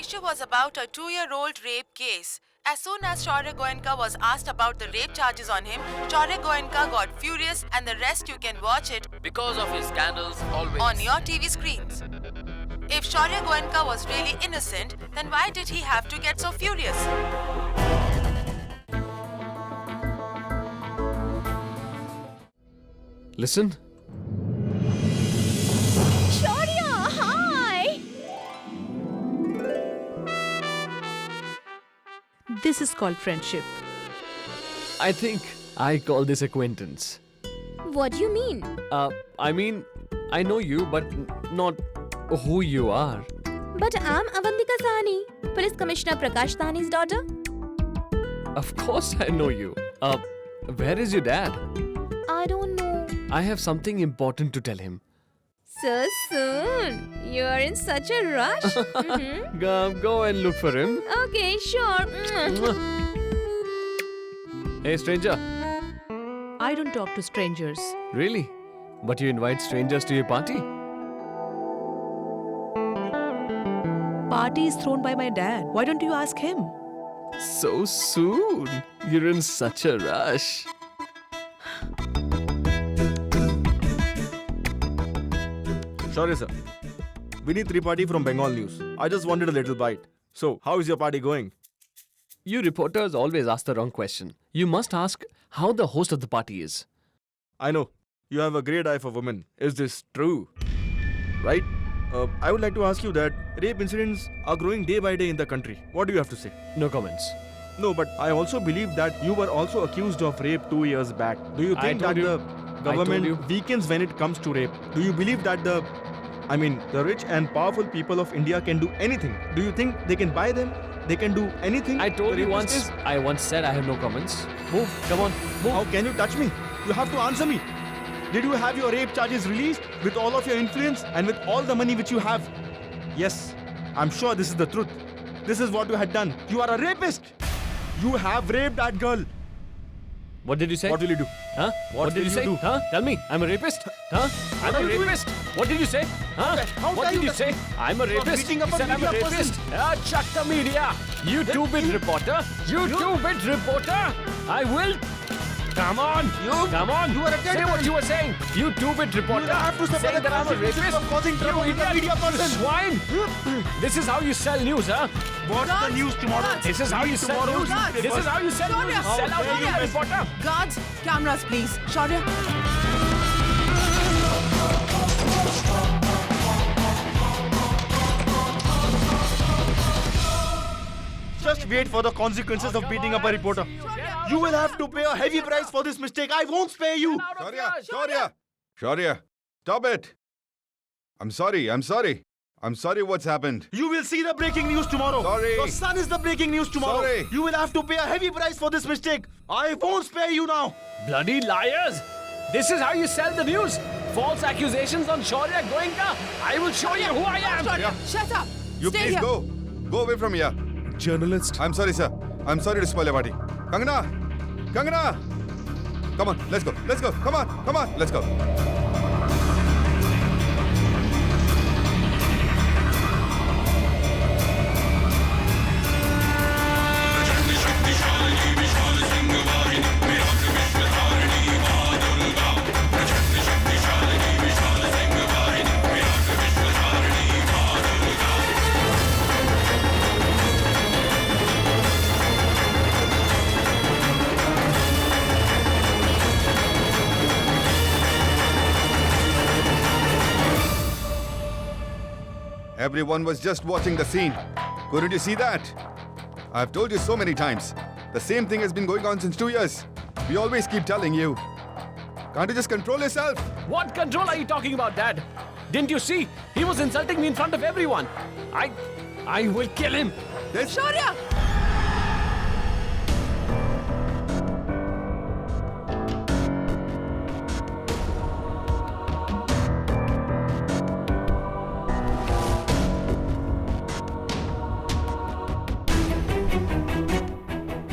issue was about a 2-year-old rape case. As soon as Shaurya Goenka was asked about the rape charges on him, Shaurya Goenka got furious, and the rest you can watch it because of his scandals always on your TV screens. If Shaurya Goenka was really innocent, then why did he have to get so furious? Listen. Shaurya, hi! This is called friendship. I think I call this acquaintance. What do you mean? I mean, I know you, but not who you are. But I'm Avantika Sahni, Police Commissioner Prakash Sahni's daughter. Of course I know you. Where is your dad? I don't know. I have something important to tell him. So soon. You're in such a rush. Go and look for him. Okay, sure. Hey, stranger. I don't talk to strangers. Really? But you invite strangers to your party? Party is thrown by my dad. Why don't you ask him? So soon. You're in such a rush. Sorry, sir. Vineet Tripathi from Bengal News. I just wanted a little bite. So, how is your party going? You reporters always ask the wrong question. You must ask how the host of the party is. I know. You have a great eye for women. Is this true? Right? I would like to ask you that rape incidents are growing day by day in the country. What do you have to say? No comments. No, but I also believe that you were also accused of rape 2 years back. Do you think that the government weakens when it comes to rape? Do you believe that the rich and powerful people of India can do anything? Do you think they can buy them? They can do anything? I told you once. I once said I have no comments. Move. Come on. Move. How can you touch me? You have to answer me. Did you have your rape charges released with all of your influence and with all the money which you have? Yes, I'm sure this is the truth. This is what you had done. You are a rapist. You have raped that girl. What did you say? What will you do? Huh? What did you say? do? Huh? Tell me. I'm a rapist. Huh? I'm a rapist. What did you say? Huh? What did you say? I'm a rapist. beating up You a said I'm a media rapist. person. Chuck the media. You two-bit reporter. You two-bit reporter. I will. Come on. Come on. You are a dead Say man. what you were saying. You two-bit reporter. You have to suffer saying the that I'm a consequences rapist. of causing trouble You with the idiot. media person. Swine. This is how you sell news, huh? What's the news tomorrow? This is how you sell news. This is how you sell news. You sell out Shaurya. media reporter. Guards, cameras please. Shaurya. Just wait for the consequences of beating up a reporter. You will have to pay a heavy price for this mistake. I won't spare you. Shaurya, stop it. I'm sorry what's happened. You will see the breaking news tomorrow. Sorry. Your son is the breaking news tomorrow. Sorry. You will have to pay a heavy price for this mistake. I won't spare you now. Bloody liars! This is how you sell the news. False accusations on Shaurya Goenka. I will show you who I am. Shaurya, shut up. You Stay please here. go. Go away from here. Journalist. I'm sorry, sir. I'm sorry to spoil your party. Kangana! Come on, let's go. Come on, let's go. Everyone was just watching the scene. Couldn't you see that? I've told you so many times. The same thing has been going on since 2 years. We always keep telling you. Can't you just control yourself? What control are you talking about, Dad? Didn't you see? He was insulting me in front of everyone. I will kill him. Shaurya!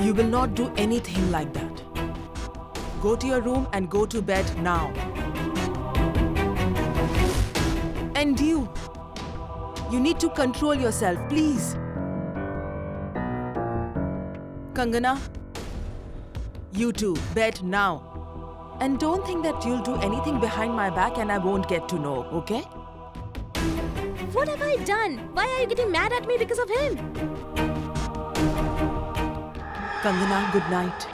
You will not do anything like that. Go to your room and go to bed now. And you need to control yourself, please. Kangana, you two, bed now. And don't think that you'll do anything behind my back and I won't get to know, okay? What have I done? Why are you getting mad at me because of him? Kangana, good night.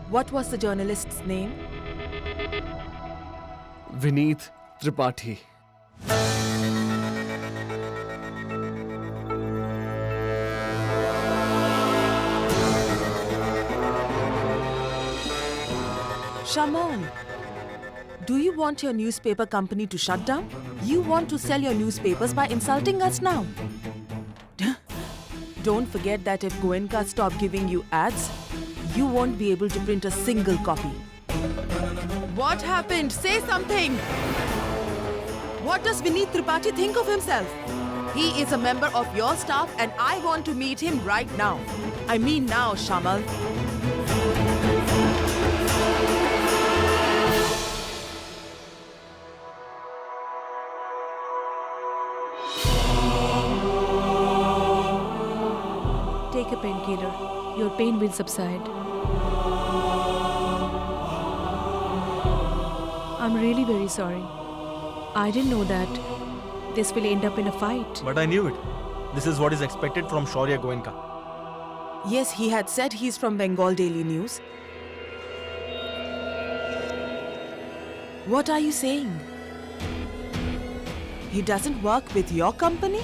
What was the journalist's name? Vineet Tripathi. Shaman, do you want your newspaper company to shut down? You want to sell your newspapers by insulting us now? Don't forget that if Goenka stop giving you ads, you won't be able to print a single copy. What happened? Say something! What does Vineet Tripathi think of himself? He is a member of your staff and I want to meet him right now. I mean now, Shamal. Take a painkiller. Your pain will subside. I'm really very sorry. I didn't know that this will end up in a fight. But I knew it. This is what is expected from Shaurya Goenka. Yes, he had said he's from Bengal Daily News. What are you saying? He doesn't work with your company?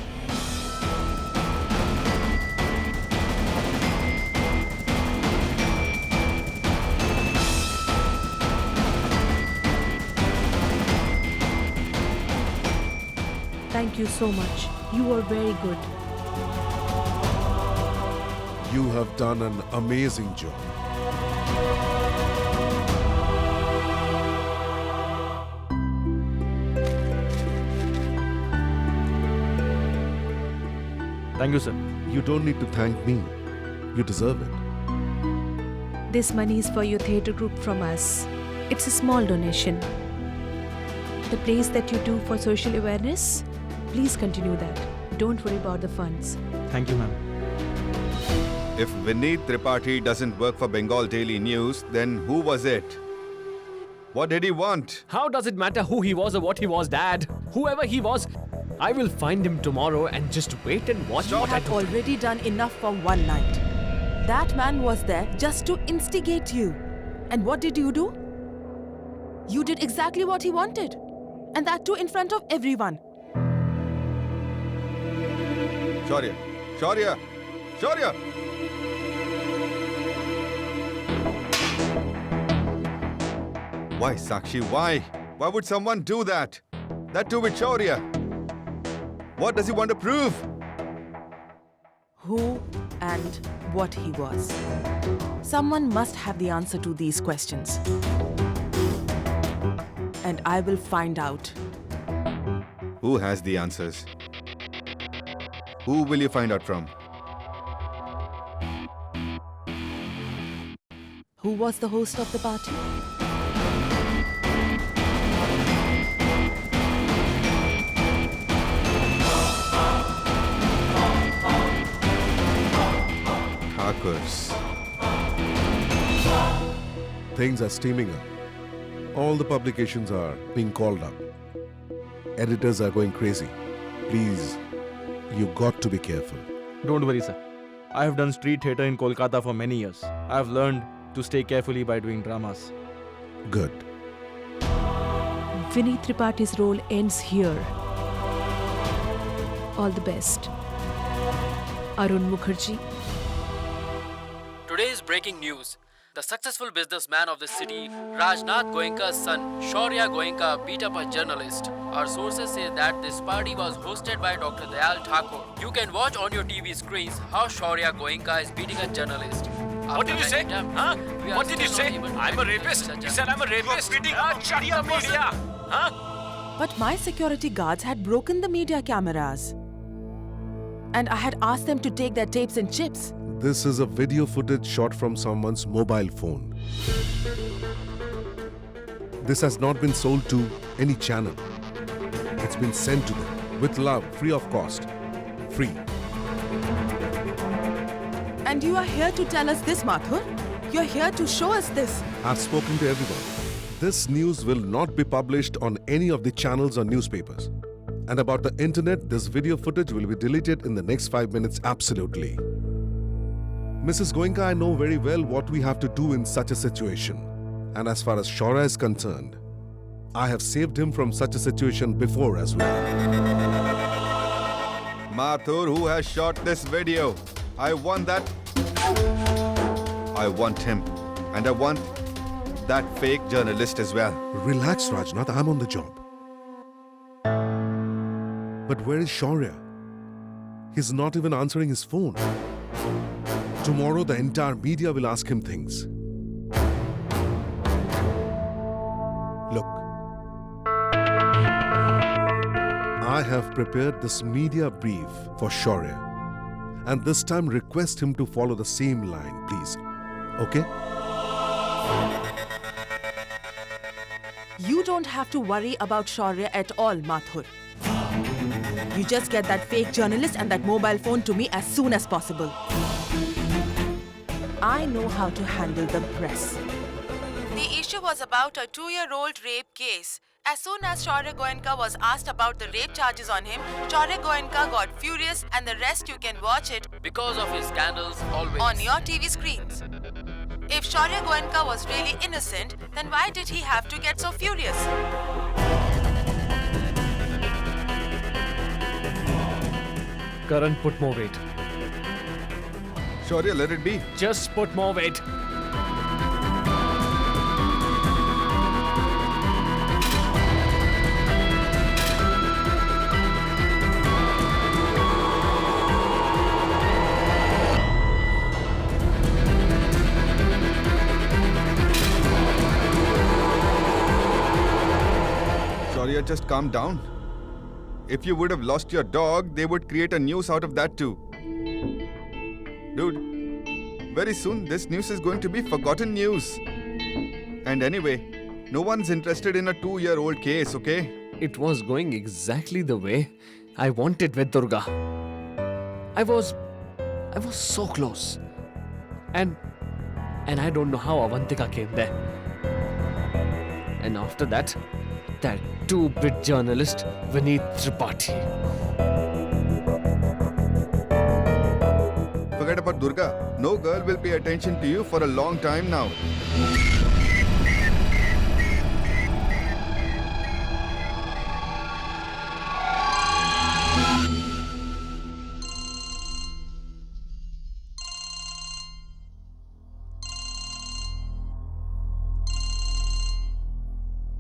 Thank you so much. You were very good. You have done an amazing job. Thank you, sir. You don't need to thank me. You deserve it. This money is for your theatre group from us. It's a small donation. The place that you do for social awareness, please continue that. Don't worry about the funds. Thank you, ma'am. If Vineet Tripathi doesn't work for Bengal Daily News, then who was it? What did he want? How does it matter who he was or what he was, Dad? Whoever he was, I will find him tomorrow and just wait and watch You what I have do. already done enough for one night. That man was there just to instigate you. And what did you do? You did exactly what he wanted. And that too in front of everyone. Shaurya! Shaurya! Shaurya! Why, Sakshi? Why? Why would someone do that? That too with Shaurya. What does he want to prove? Who and what he was. Someone must have the answer to these questions. And I will find out. Who has the answers? Who will you find out from? Who was the host of the party? Thakurs. Things are steaming up. All the publications are being called up. Editors are going crazy. Please, you got to be careful. Don't worry, sir. I have done street theatre in Kolkata for many years. I have learned to stay carefully by doing dramas. Good. Vineet Tripathi's role ends here. All the best. Arun Mukherjee. Today's breaking news. The successful businessman of the city, Rajnath Goenka's son, Shaurya Goenka, beat up a journalist. Our sources say that this party was hosted by Dr. Dayal Thakur. You can watch on your TV screens how Shaurya Goenka is beating a journalist. What did you say? Huh? What did you say? I'm a rapist. You said I'm a rapist. Shut the media. Huh? But my security guards had broken the media cameras. And I had asked them to take their tapes and chips. This is a video footage shot from someone's mobile phone. This has not been sold to any channel. It's been sent to them with love, free of cost. Free. And you are here to tell us this, Mathur? You're here to show us this. I've spoken to everyone. This news will not be published on any of the channels or newspapers. And about the internet, this video footage will be deleted in the next 5 minutes, absolutely. Mrs. Goenka, I know very well what we have to do in such a situation. And as far as Shaurya is concerned, I have saved him from such a situation before as well. Mathur, who has shot this video? I want that. I want him. And I want that fake journalist as well. Relax, Rajnath, I'm on the job. But where is Shaurya? He's not even answering his phone. Tomorrow, the entire media will ask him things. Look, I have prepared this media brief for Shaurya. And this time request him to follow the same line, please. Okay? You don't have to worry about Shaurya at all, Mathur. You just get that fake journalist and that mobile phone to me as soon as possible. I know how to handle the press. The issue was about a 2-year-old rape case. As soon as Shaurya Goenka was asked about the rape charges on him, Shaurya Goenka got furious, and the rest you can watch it Because of his scandals, always. on your TV screens. If Shaurya Goenka was really innocent, then why did he have to get so furious? Karan, put more weight. Shaurya, let it be. Just put more weight. Shaurya, just calm down. If you would have lost your dog, they would create a news out of that too. Dude, very soon this news is going to be forgotten news. And anyway, no one's interested in a 2-year-old case, okay? It was going exactly the way I wanted with Durga. I was so close. And I don't know how Avantika came there. And after that 2-bit journalist, Vineet Tripathi. Forget about Durga. No girl will pay attention to you for a long time now.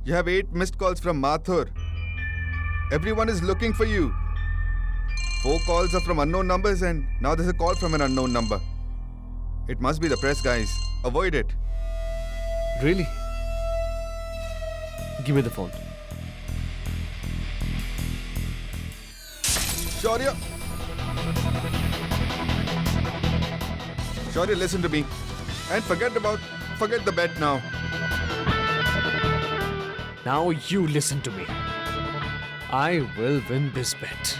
You have 8 missed calls from Mathur. Everyone is looking for you. 4 calls are from unknown numbers and now there's a call from an unknown number. It must be the press, guys. Avoid it. Really? Give me the phone. Shaurya! Shaurya, listen to me. And forget the bet now. Now you listen to me. I will win this bet.